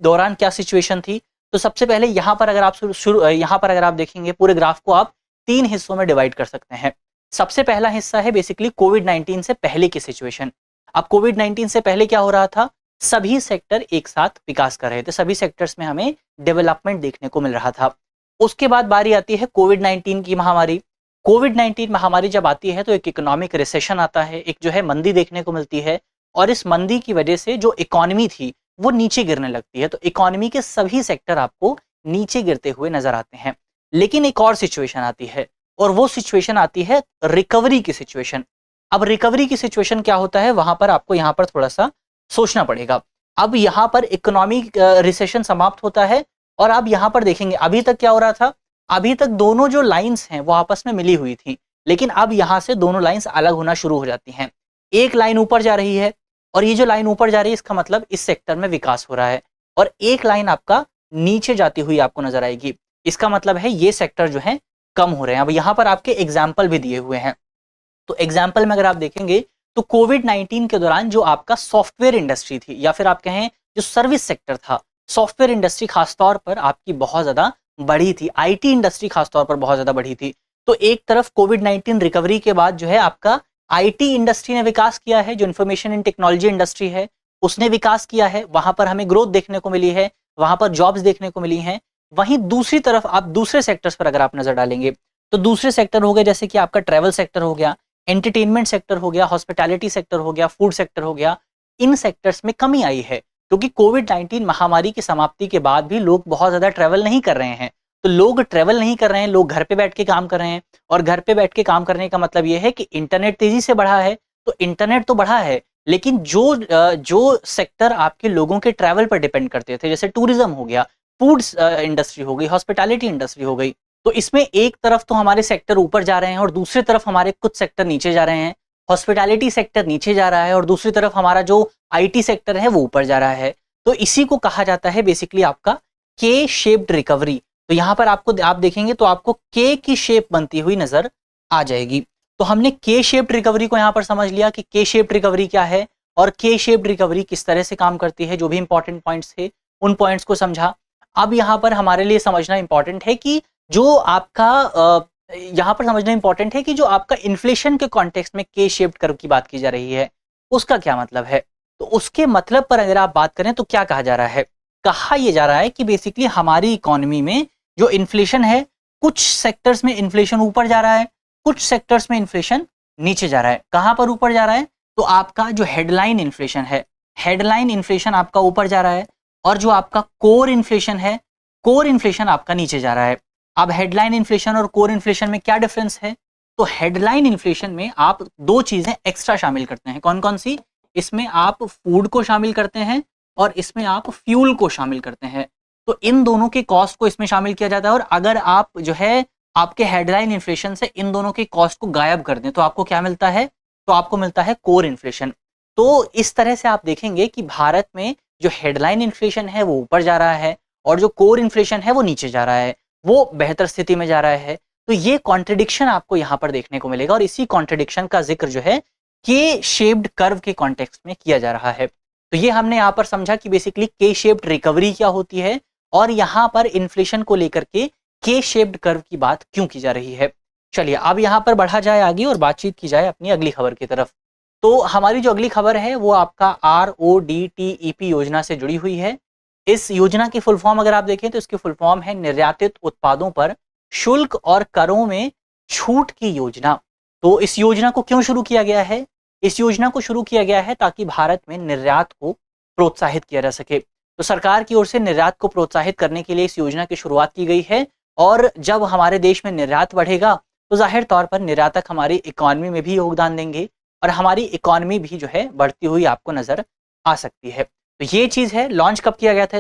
दौरान क्या सिचुएशन थी, तो सबसे पहले यहां पर अगर आप देखेंगे पूरे ग्राफ को आप 3 हिस्सों में डिवाइड कर सकते हैं। सबसे पहला हिस्सा है बेसिकली कोविड-19 से पहले की सिचुएशन। अब कोविड-19 से पहले क्या हो रहा था? सभी सेक्टर एक साथ विकास कर रहे थे, सभी सेक्टर्स में हमें डेवलपमेंट देखने को मिल रहा था। उसके बाद बारी आती है कोविड-19 की महामारी। कोविड-19 महामारी जब आती है तो एक इकोनॉमिक रिसेशन आता है, एक जो है मंदी देखने को मिलती है, और इस मंदी की वजह से जो इकोनॉमी थी वो नीचे गिरने लगती है। तो इकोनॉमी के सभी सेक्टर आपको नीचे गिरते हुए नजर आते हैं। लेकिन एक और सिचुएशन आती है और वो सिचुएशन आती है रिकवरी की सिचुएशन। अब रिकवरी की सिचुएशन क्या होता है, वहां पर आपको यहाँ पर थोड़ा सा सोचना पड़ेगा। अब यहाँ पर इकोनॉमिक रिसेशन समाप्त होता है और अब यहाँ पर देखेंगे अभी तक क्या हो रहा था। अभी तक दोनों जो लाइंस हैं वो आपस में मिली हुई थी, लेकिन अब यहाँ से दोनों लाइंस अलग होना शुरू हो जाती हैं। एक लाइन ऊपर जा रही है और ये जो लाइन ऊपर जा रही है इसका मतलब इस सेक्टर में विकास हो रहा है, और एक लाइन आपका नीचे जाती हुई आपको नजर आएगी, इसका मतलब है ये सेक्टर जो है कम हो रहे हैं। अब यहाँ पर आपके एग्जाम्पल भी दिए हुए हैं। तो एग्जाम्पल में अगर आप देखेंगे तो कोविड-19 के दौरान जो आपका सॉफ्टवेयर इंडस्ट्री थी, या फिर आप कहें जो सर्विस सेक्टर था, सॉफ्टवेयर इंडस्ट्री खासतौर पर आपकी बहुत ज्यादा बढ़ी थी, आईटी इंडस्ट्री खासतौर पर बहुत ज्यादा बढ़ी थी। तो एक तरफ कोविड-19 रिकवरी के बाद जो है आपका आईटी इंडस्ट्री ने विकास किया है, जो इंफॉर्मेशन एंड टेक्नोलॉजी इंडस्ट्री है उसने विकास किया है, वहां पर हमें ग्रोथ देखने को मिली है, वहां पर जॉब्स देखने को मिली हैं। वहीं दूसरी तरफ आप दूसरे सेक्टर्स पर अगर आप नजर डालेंगे तो दूसरे सेक्टर हो गए जैसे कि आपका ट्रैवल सेक्टर हो गया, एंटरटेनमेंट सेक्टर हो गया, हॉस्पिटैलिटी सेक्टर हो गया, फूड सेक्टर हो गया। इन सेक्टर्स में कमी आई है क्योंकि कोविड-19 महामारी की समाप्ति के बाद भी लोग बहुत ज्यादा ट्रैवल नहीं कर रहे हैं। तो लोग ट्रैवल नहीं कर रहे हैं, लोग घर पे बैठ के काम कर रहे हैं, और घर पे बैठ के काम करने का मतलब ये है कि इंटरनेट तेजी से बढ़ा है। तो इंटरनेट तो बढ़ा है, लेकिन जो सेक्टर आपके लोगों के ट्रैवल पर डिपेंड करते थे, जैसे टूरिज्म हो गया, फूड इंडस्ट्री हो गई, हॉस्पिटैलिटी इंडस्ट्री हो गई, तो इसमें एक तरफ तो हमारे सेक्टर ऊपर जा रहे हैं और दूसरी तरफ हमारे कुछ सेक्टर नीचे जा रहे हैं। हॉस्पिटैलिटी सेक्टर नीचे जा रहा है और दूसरी तरफ हमारा जो आईटी सेक्टर है वो ऊपर जा रहा है। तो इसी को कहा जाता है बेसिकली आपका के शेप्ड रिकवरी। तो यहाँ पर आपको आप देखेंगे तो आपको के की शेप बनती हुई नजर आ जाएगी। तो हमने के शेप्ड रिकवरी को यहाँ पर समझ लिया कि के शेप्ड रिकवरी क्या है और के शेप्ड रिकवरी किस तरह से काम करती है, जो भी इंपॉर्टेंट पॉइंट्स थे उन पॉइंट्स को समझा। अब यहाँ पर हमारे लिए समझना इंपॉर्टेंट है कि जो आपका यहाँ पर समझना इंपॉर्टेंट है कि जो आपका इन्फ्लेशन के कॉन्टेक्स्ट में के शेप्ड कर्व की बात की जा रही है उसका क्या मतलब है। तो उसके मतलब पर अगर आप बात करें तो क्या कहा जा रहा है, कहा यह जा रहा है कि बेसिकली हमारी इकोनॉमी में जो इन्फ्लेशन है, कुछ सेक्टर्स में इन्फ्लेशन ऊपर जा रहा है, कुछ सेक्टर्स में इन्फ्लेशन नीचे जा रहा है। कहां पर ऊपर जा रहा है, तो आपका जो हेडलाइन इन्फ्लेशन है, हेडलाइन इन्फ्लेशन आपका ऊपर जा रहा है, और जो आपका कोर इन्फ्लेशन है, कोर इन्फ्लेशन आपका नीचे जा रहा है। अब हेडलाइन इन्फ्लेशन और कोर इन्फ्लेशन में क्या डिफरेंस है, तो हेडलाइन इन्फ्लेशन में आप दो चीजें एक्स्ट्रा शामिल करते हैं। कौन कौन सी, इसमें आप फूड को शामिल करते हैं और इसमें आप फ्यूल को शामिल करते हैं। तो इन दोनों के कॉस्ट को इसमें शामिल किया जाता है, और अगर आप जो है आपके हेडलाइन इन्फ्लेशन से इन दोनों के कॉस्ट को गायब कर दें तो आपको क्या मिलता है, तो आपको मिलता है कोर इन्फ्लेशन। तो इस तरह से आप देखेंगे कि भारत में जो हेडलाइन इन्फ्लेशन है वो ऊपर जा रहा है और जो कोर इन्फ्लेशन है वो नीचे जा रहा है, वो बेहतर स्थिति में जा रहा है। तो ये कॉन्ट्रडिक्शन आपको यहाँ पर देखने को मिलेगा, और इसी कॉन्ट्रडिक्शन का जिक्र जो है के शेप्ड कर्व के कॉन्टेक्स्ट में किया जा रहा है। तो ये हमने यहाँ पर समझा कि बेसिकली के शेप्ड रिकवरी क्या होती है और यहाँ पर इन्फ्लेशन को लेकर के शेप्ड कर्व की बात क्यों की जा रही है। चलिए अब यहाँ पर बढ़ा जाए आगे और बातचीत की जाए अपनी अगली खबर की तरफ। तो हमारी जो अगली खबर है वो आपका RODTEP योजना से जुड़ी हुई है। इस योजना की फुल फॉर्म अगर आप देखें तो इसकी फुल फॉर्म है निर्यातित उत्पादों पर शुल्क और करों में छूट की योजना। तो इस योजना को क्यों शुरू किया गया है, इस योजना को शुरू किया गया है ताकि भारत में निर्यात को प्रोत्साहित किया जा सके। तो सरकार की ओर से निर्यात को प्रोत्साहित करने के लिए इस योजना की शुरुआत की गई है, और जब हमारे देश में निर्यात बढ़ेगा तो जाहिर तौर पर निर्यातक हमारी इकॉनमी में भी योगदान देंगे और हमारी इकॉनमी भी जो है बढ़ती हुई आपको नजर आ सकती है। तो ये चीज है। लॉन्च कब किया गया था,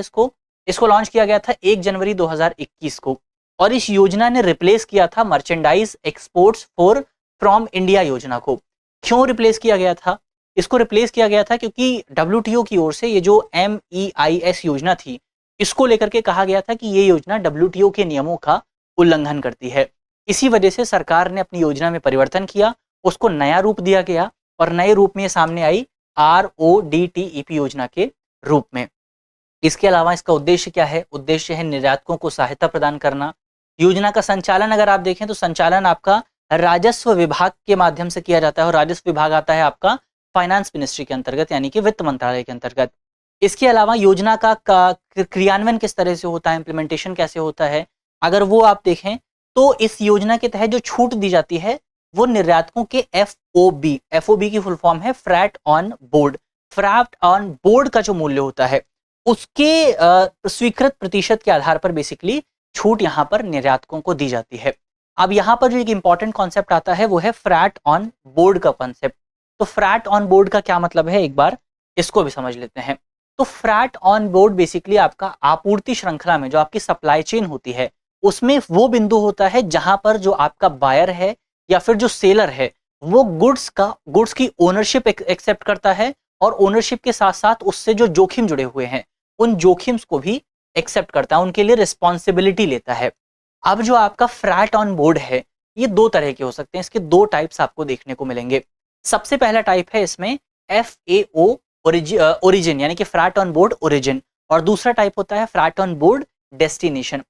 इसको लॉन्च किया गया था 1 जनवरी 2021 को, और इस योजना ने रिप्लेस किया था merchandise exports for from India योजना को। क्यों रिप्लेस किया गया था, इसको रिप्लेस किया गया था क्योंकि WTO की ओर से ये जो MEIS योजना थी इसको लेकर के कहा गया था कि ये योजना WTO के नियमों का उल्लंघन करती है। इसी वजह से सरकार ने अपनी योजना में परिवर्तन किया, उसको नया रूप दिया गया और नए रूप में ये सामने आई RODTEP योजना के रूप में। इसके अलावा इसका उद्देश्य क्या है, उद्देश्य है निर्यातकों को सहायता प्रदान करना। योजना का संचालन अगर आप देखें तो संचालन आपका राजस्व विभाग के माध्यम से किया जाता है, और राजस्व विभाग आता है आपका फाइनेंस मिनिस्ट्री के अंतर्गत यानी कि वित्त मंत्रालय के अंतर्गत। इसके अलावा योजना का क्रियान्वयन किस तरह से होता है, इम्प्लीमेंटेशन कैसे होता है, अगर वो आप देखें तो इस योजना के तहत जो छूट दी जाती है वो निर्यातकों के FOB की फुल फॉर्म है frat on board. Frat on board का जो मूल्य होता है उसके स्वीकृत प्रतिशत के आधार पर बेसिकली छूट यहाँ पर निर्यातकों को दी जाती है। अब यहाँ पर जो एक इंपॉर्टेंट कॉन्सेप्ट आता है वो है फ्रैट ऑन बोर्ड का कॉन्सेप्ट। तो फ्रैट ऑन बोर्ड का क्या मतलब है, एक बार इसको भी समझ लेते हैं। तो फ्रैट ऑन बोर्ड बेसिकली आपका आपूर्ति श्रृंखला में जो आपकी सप्लाई चेन होती है उसमें वो बिंदु होता है जहां पर जो आपका बायर है या फिर जो सेलर है वो गुड्स की ओनरशिप एक्सेप्ट करता है, और ओनरशिप के साथ साथ उससे जो जोखिम जुड़े हुए हैं उन जोखिम्स को भी एक्सेप्ट करता है, उनके लिए रिस्पॉन्सिबिलिटी लेता है। अब जो आपका फ्रैट ऑन बोर्ड है ये दो तरह के हो सकते हैं, इसके दो टाइप्स आपको देखने को मिलेंगे। सबसे पहला टाइप है इसमें FAO ओरिजिन यानी कि फ्रैट ऑन बोर्ड ओरिजिन, और दूसरा टाइप होता है frat on board destination.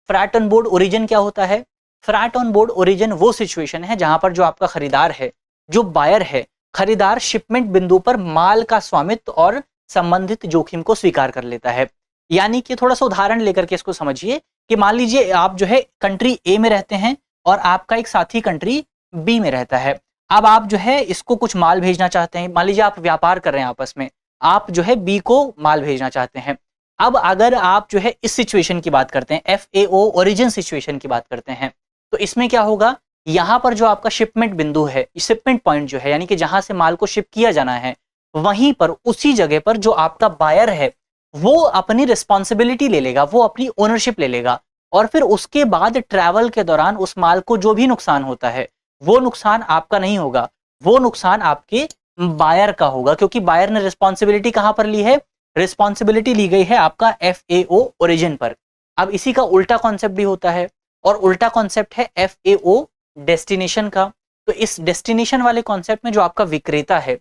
Frat on board origin क्या होता है, फ्रैट ऑन बोर्ड ओरिजिन वो सिचुएशन है जहां पर जो आपका खरीदार है, जो बायर है, खरीदार शिपमेंट बिंदु पर माल का स्वामित्व और संबंधित जोखिम को स्वीकार कर लेता है। यानी कि थोड़ा सा उदाहरण लेकर के इसको समझिए कि मान लीजिए आप जो है कंट्री ए में रहते हैं और आपका एक साथी कंट्री बी में रहता है। अब आप जो है इसको कुछ माल भेजना चाहते हैं, मान लीजिए आप व्यापार कर रहे हैं आपस में, आप जो है बी को माल भेजना चाहते हैं। अब अगर आप जो है इस सिचुएशन की बात करते हैं, FAO ओरिजिन सिचुएशन की बात करते हैं, तो इसमें क्या होगा, यहाँ पर जो आपका शिपमेंट बिंदु है, शिपमेंट पॉइंट जो है, यानी कि जहां से माल को शिप किया जाना है, वहीं पर उसी जगह पर जो आपका बायर है वो अपनी रिस्पॉन्सिबिलिटी ले लेगा, वो अपनी ओनरशिप ले लेगा, और फिर उसके बाद ट्रैवल के दौरान उस माल को जो भी नुकसान होता है वो नुकसान आपका नहीं होगा, वो नुकसान आपके बायर का होगा, क्योंकि बायर ने रिस्पॉन्सिबिलिटी कहां पर ली है, रिस्पॉन्सिबिलिटी ली गई है आपका FAO ओरिजिन पर। अब इसी का उल्टा कॉन्सेप्ट भी होता है, और उल्टा कॉन्सेप्ट है FAO डेस्टिनेशन का। तो इस डेस्टिनेशन वाले कॉन्सेप्ट में जो आपका विक्रेता है,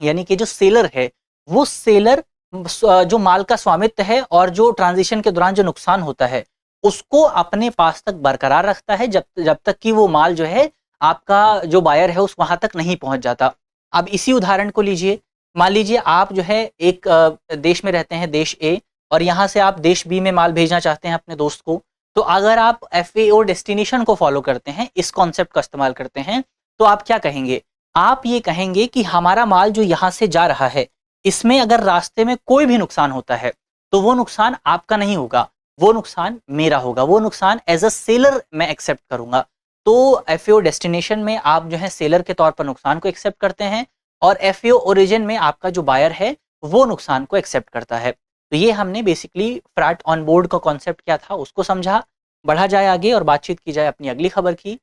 यानी कि जो सेलर है, वो सेलर जो माल का स्वामित्व है और जो ट्रांजिशन के दौरान जो नुकसान होता है उसको अपने पास तक बरकरार रखता है, जब तक कि वो माल जो है आपका जो बायर है उस वहां तक नहीं पहुंच जाता। अब इसी उदाहरण को लीजिए, मान लीजिए आप जो है एक देश में रहते हैं, देश ए, और यहां से आप देश बी में माल भेजना चाहते हैं अपने दोस्त को। तो अगर आप FAO डेस्टिनेशन को फॉलो करते हैं, इस कॉन्सेप्ट का इस्तेमाल करते हैं, तो आप क्या कहेंगे, आप ये कहेंगे कि हमारा माल जो यहां से जा रहा है, इसमें अगर रास्ते में कोई भी नुकसान होता है तो वो नुकसान आपका नहीं होगा, वो नुकसान मेरा होगा, वो नुकसान एज अ सेलर मैं एक्सेप्ट करूंगा। तो FAO डेस्टिनेशन में आप जो है सेलर के तौर पर नुकसान को एक्सेप्ट करते हैं, और FAO ओरिजिन में आपका जो बायर है वो नुकसान को एक्सेप्ट करता है। तो ये हमने बेसिकली फ्रैट ऑन बोर्ड का कॉन्सेप्ट क्या था उसको समझा। बढ़ा जाए आगे और बातचीत की जाए अपनी अगली खबर की।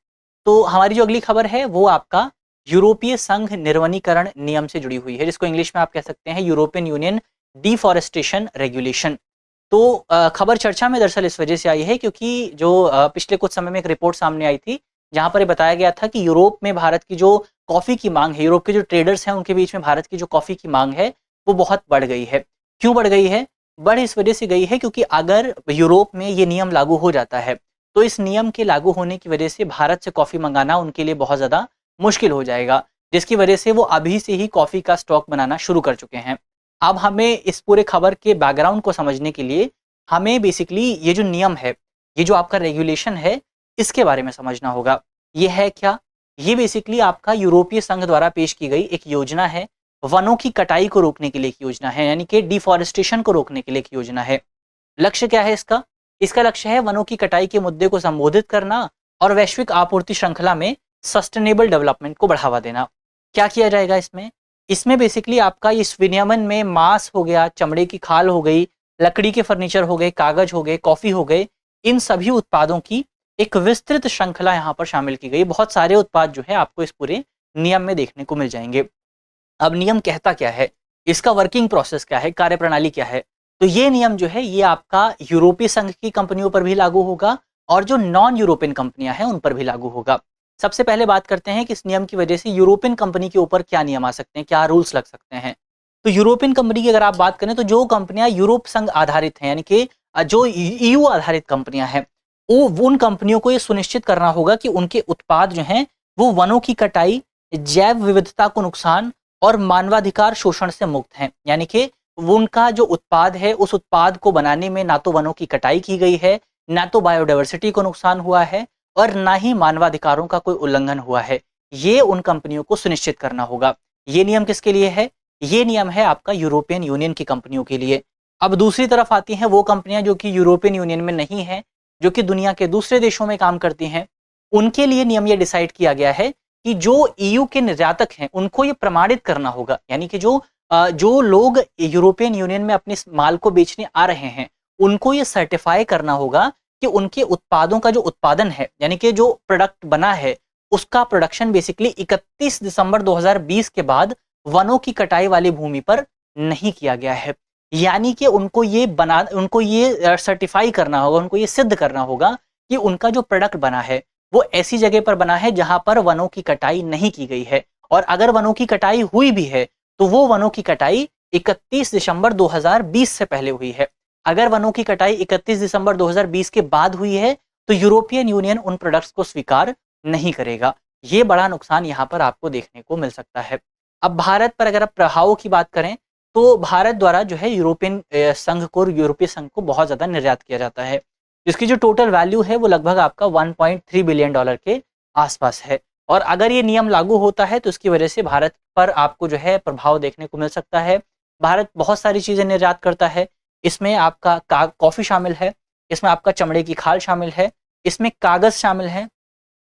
तो हमारी जो अगली खबर है वो आपका यूरोपीय संघ निर्वनीकरण नियम से जुड़ी हुई है, जिसको इंग्लिश में आप कह सकते हैं यूरोपियन यूनियन डिफॉरेस्टेशन रेगुलेशन। तो खबर चर्चा में दरअसल इस वजह से आई है क्योंकि जो पिछले कुछ समय में एक रिपोर्ट सामने आई थी जहां पर ये बताया गया था कि यूरोप में भारत की जो कॉफी की मांग है, यूरोप के जो ट्रेडर्स हैं उनके बीच में भारत की जो कॉफी की मांग है वो बहुत बढ़ गई है। क्यों बढ़ गई है? बढ़ इस वजह से गई है क्योंकि अगर यूरोप में ये नियम लागू हो जाता है तो इस नियम के लागू होने की वजह से भारत से कॉफी मंगाना उनके लिए बहुत ज्यादा मुश्किल हो जाएगा, जिसकी वजह से वो अभी से ही कॉफी का स्टॉक बनाना शुरू कर चुके हैं। अब हमें इस पूरे खबर के बैकग्राउंड को समझने के लिए हमें बेसिकली ये जो नियम है, ये जो आपका रेगुलेशन है, इसके बारे में समझना होगा। ये है क्या? ये बेसिकली आपका यूरोपीय संघ द्वारा पेश की गई एक योजना है, वनों की कटाई को रोकने के लिए एक योजना है, यानी कि डिफॉरेस्टेशन को रोकने के लिए एक योजना है। लक्ष्य क्या है इसका? इसका लक्ष्य है वनों की कटाई के मुद्दे को संबोधित करना और वैश्विक आपूर्ति श्रृंखला में सस्टेनेबल डेवलपमेंट को बढ़ावा देना। क्या किया जाएगा इसमें? इसमें बेसिकली आपका इस विनियमन में मांस हो गया, चमड़े की खाल हो गई, लकड़ी के फर्नीचर हो गए, कागज हो गए, कॉफी हो गए, इन सभी उत्पादों की एक विस्तृत श्रृंखला यहाँ पर शामिल की गई। बहुत सारे उत्पाद जो है आपको इस पूरे नियम में देखने को मिल जाएंगे। अब नियम कहता क्या है, इसका वर्किंग प्रोसेस क्या है, कार्यप्रणाली क्या है? तो ये नियम जो है ये आपका यूरोपीय संघ की कंपनियों पर भी लागू होगा और जो नॉन यूरोपियन कंपनियां हैं उन पर भी लागू होगा। सबसे पहले बात करते हैं कि इस नियम की वजह से यूरोपियन कंपनी के ऊपर क्या नियम आ सकते हैं, क्या रूल्स लग सकते हैं। तो यूरोपियन कंपनी की अगर आप बात करें तो जो कंपनियां यूरोप संघ आधारित हैं, यानी कि जो EU आधारित कंपनियां हैं, वो उन कंपनियों को ये सुनिश्चित करना होगा कि उनके उत्पाद जो हैं वो वनों की कटाई, जैव विविधता को नुकसान और मानवाधिकार शोषण से मुक्त हैं। यानी कि उनका जो उत्पाद है उस उत्पाद को बनाने में ना तो वनों की कटाई की गई है, ना तो बायोडाइवर्सिटी को नुकसान हुआ है और ना ही मानवाधिकारों का कोई उल्लंघन हुआ है। ये उन कंपनियों को सुनिश्चित करना होगा। ये नियम किसके लिए है? ये नियम है आपका यूरोपियन यूनियन की कंपनियों के लिए। अब दूसरी तरफ आती हैं वो कंपनियां जो कि यूरोपियन यूनियन में नहीं है, जो कि दुनिया के दूसरे देशों में काम करती हैं। उनके लिए नियम ये डिसाइड किया गया है कि जो EU के निर्यातक हैं उनको ये प्रमाणित करना होगा, यानी कि जो लोग यूरोपियन यूनियन में अपने माल को बेचने आ रहे हैं उनको ये सर्टिफाई करना होगा कि उनके उत्पादों का जो उत्पादन है, यानी कि जो प्रोडक्ट बना है उसका प्रोडक्शन बेसिकली 31 दिसंबर 2020 के बाद वनों की कटाई वाली भूमि पर नहीं किया गया है। यानी कि उनको ये सर्टिफाई करना होगा, उनको ये सिद्ध करना होगा कि उनका जो प्रोडक्ट बना है वो ऐसी जगह पर बना है जहां पर वनों की कटाई नहीं की गई है, और अगर वनों की कटाई हुई भी है तो वो वनों की कटाई 31 दिसंबर 2020 से पहले हुई है। अगर वनों की कटाई 31 दिसंबर 2020 के बाद हुई है तो यूरोपियन यूनियन उन प्रोडक्ट्स को स्वीकार नहीं करेगा। ये बड़ा नुकसान यहाँ पर आपको देखने को मिल सकता है। अब भारत पर अगर आप प्रभावों की बात करें तो भारत द्वारा जो है यूरोपियन संघ को, यूरोपीय संघ को बहुत ज्यादा निर्यात किया जाता है। जिसकी जो टोटल वैल्यू है वो लगभग आपका 1.3 बिलियन डॉलर के आसपास है। और अगर ये नियम लागू होता है तो उसकी वजह से भारत पर आपको जो है प्रभाव देखने को मिल सकता है। भारत बहुत सारी चीज़ें निर्यात करता है, इसमें आपका कॉफ़ी शामिल है, इसमें आपका चमड़े की खाल शामिल है, इसमें कागज़ शामिल है,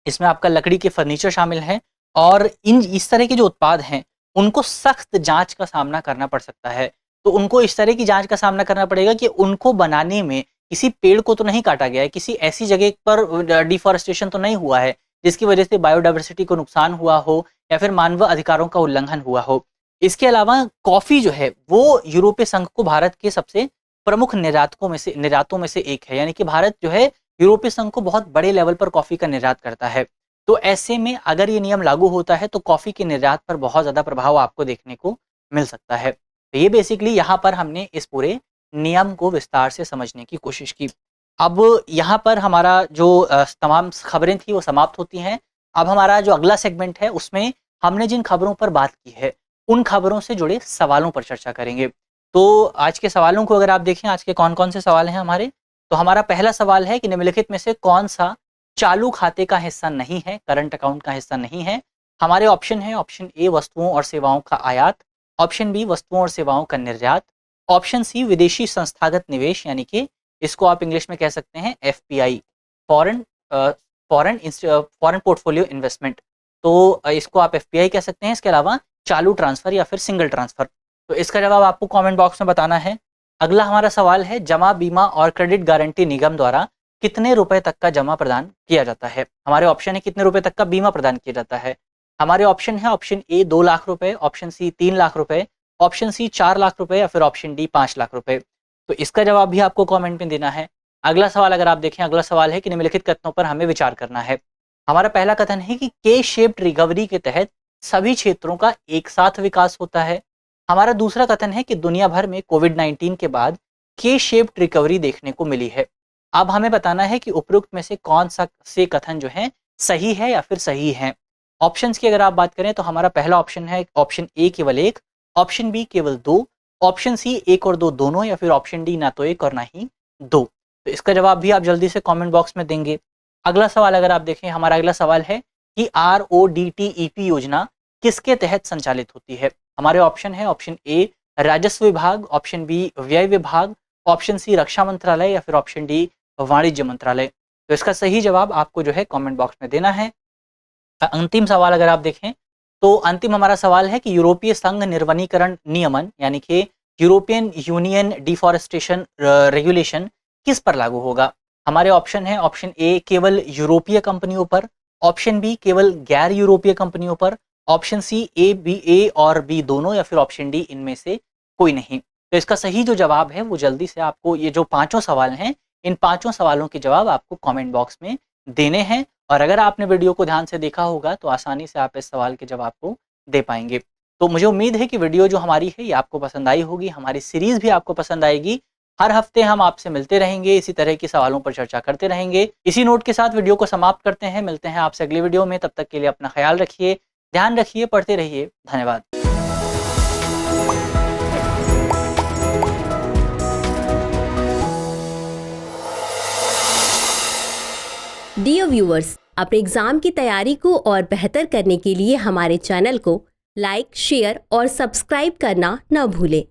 इसमें आपका लकड़ी के फर्नीचर शामिल हैं। और इस तरह के जो उत्पाद हैं उनको सख्त जांच का सामना करना पड़ सकता है। तो उनको इस तरह की जांच का सामना करना पड़ेगा कि उनको बनाने में किसी पेड़ को तो नहीं काटा गया है, किसी ऐसी जगह पर डिफॉरेस्टेशन तो नहीं हुआ है जिसकी वजह से बायोडाइवर्सिटी को नुकसान हुआ हो या फिर मानव अधिकारों का उल्लंघन हुआ हो। इसके अलावा कॉफ़ी जो है वो यूरोपीय संघ को भारत के सबसे प्रमुख निर्यातों में से एक है, यानी कि भारत जो है यूरोपीय संघ को बहुत बड़े लेवल पर कॉफ़ी का निर्यात करता है। तो ऐसे में अगर ये नियम लागू होता है तो कॉफ़ी के निर्यात पर बहुत ज़्यादा प्रभाव आपको देखने को मिल सकता है। तो ये बेसिकली यहाँ पर हमने इस पूरे नियम को विस्तार से समझने की कोशिश की। अब यहाँ पर हमारा जो तमाम खबरें थी वो समाप्त होती हैं। अब हमारा जो अगला सेगमेंट है उसमें हमने जिन खबरों पर बात की है उन खबरों से जुड़े सवालों पर चर्चा करेंगे। तो आज के सवालों को अगर आप देखें, आज के कौन-कौन से सवाल हैं हमारे, तो हमारा पहला सवाल है कि निम्नलिखित में से कौन-सा चालू खाते का हिस्सा नहीं है, करंट अकाउंट का हिस्सा नहीं है। हमारे ऑप्शन है, ऑप्शन ए वस्तुओं और सेवाओं का आयात, ऑप्शन बी वस्तुओं और सेवाओं का निर्यात, ऑप्शन सी विदेशी संस्थागत निवेश यानी कि इसको आप इंग्लिश में कह सकते हैं FPI, foreign foreign portfolio investment. तो इसको आप एफपीआई कह सकते हैं। इसके अलावा चालू ट्रांसफर या फिर सिंगल ट्रांसफर। तो इसका जवाब आपको कमेंट बॉक्स में बताना है। अगला हमारा सवाल है, जमा बीमा और क्रेडिट गारंटी निगम द्वारा कितने रुपए तक का जमा प्रदान किया जाता है। हमारे ऑप्शन है कितने रुपए तक का बीमा प्रदान किया जाता है। हमारे ऑप्शन है, ऑप्शन ए 2 लाख रुपए, ऑप्शन सी 3 लाख रुपए, ऑप्शन सी 4 लाख रुपए या फिर ऑप्शन डी 5 लाख रुपए। तो इसका जवाब भी आपको कमेंट में देना है। अगला सवाल अगर आप देखें, अगला सवाल है कि निम्नलिखित कथनों पर हमें विचार करना है। हमारा पहला कथन है कि के शेप्ड रिकवरी के तहत सभी क्षेत्रों का एक साथ विकास होता है। हमारा दूसरा कथन है कि दुनिया भर में कोविड-19 के बाद के शेप्ड रिकवरी देखने को मिली है। अब हमें बताना है कि उपरोक्त में से कौन सा से कथन जो है सही है या फिर सही है। ऑप्शंस की अगर आप बात करें तो हमारा पहला ऑप्शन है ऑप्शन ए केवल 1, ऑप्शन बी केवल 2, ऑप्शन सी 1 और 2 दोनों या फिर ऑप्शन डी ना तो 1 और ना ही 2। तो इसका जवाब भी आप जल्दी से कमेंट बॉक्स में देंगे। अगला सवाल अगर आप देखें, हमारा अगला सवाल है कि RODTEP योजना किसके तहत संचालित होती है। हमारे ऑप्शन है, ऑप्शन ए राजस्व विभाग, ऑप्शन बी व्यय विभाग, ऑप्शन सी रक्षा मंत्रालय या फिर ऑप्शन डी वाणिज्य मंत्रालय। तो इसका सही जवाब आपको जो है कमेंट बॉक्स में देना है। अंतिम सवाल अगर आप देखें तो अंतिम हमारा सवाल है कि यूरोपीय संघ निर्वनीकरण नियमन यानी कि यूरोपियन यूनियन डिफॉरेस्टेशन रेगुलेशन किस पर लागू होगा। हमारे ऑप्शन है, ऑप्शन ए केवल यूरोपीय कंपनियों पर, ऑप्शन बी केवल गैर यूरोपीय कंपनियों पर, ऑप्शन सी ए और बी दोनों या फिर ऑप्शन डी इनमें से कोई नहीं। तो इसका सही जो जवाब है वो जल्दी से आपको, ये जो पांचों सवाल हैं इन पांचों सवालों के जवाब आपको कमेंट बॉक्स में देने हैं। और अगर आपने वीडियो को ध्यान से देखा होगा तो आसानी से आप इस सवाल के जवाब को दे पाएंगे। तो मुझे उम्मीद है कि वीडियो जो हमारी है ये आपको पसंद आई होगी, हमारी सीरीज भी आपको पसंद आएगी। हर हफ्ते हम आपसे मिलते रहेंगे, इसी तरह के सवालों पर चर्चा करते रहेंगे। इसी नोट के साथ वीडियो को समाप्त करते हैं, मिलते हैं आपसे अगले वीडियो में। तब तक के लिए अपना ख्याल रखिए, ध्यान रखिए, पढ़ते रहिए। धन्यवाद। डियर व्यूअर्स, अपने एग्जाम की तैयारी को और बेहतर करने के लिए हमारे चैनल को लाइक, शेयर और सब्सक्राइब करना न भूलें।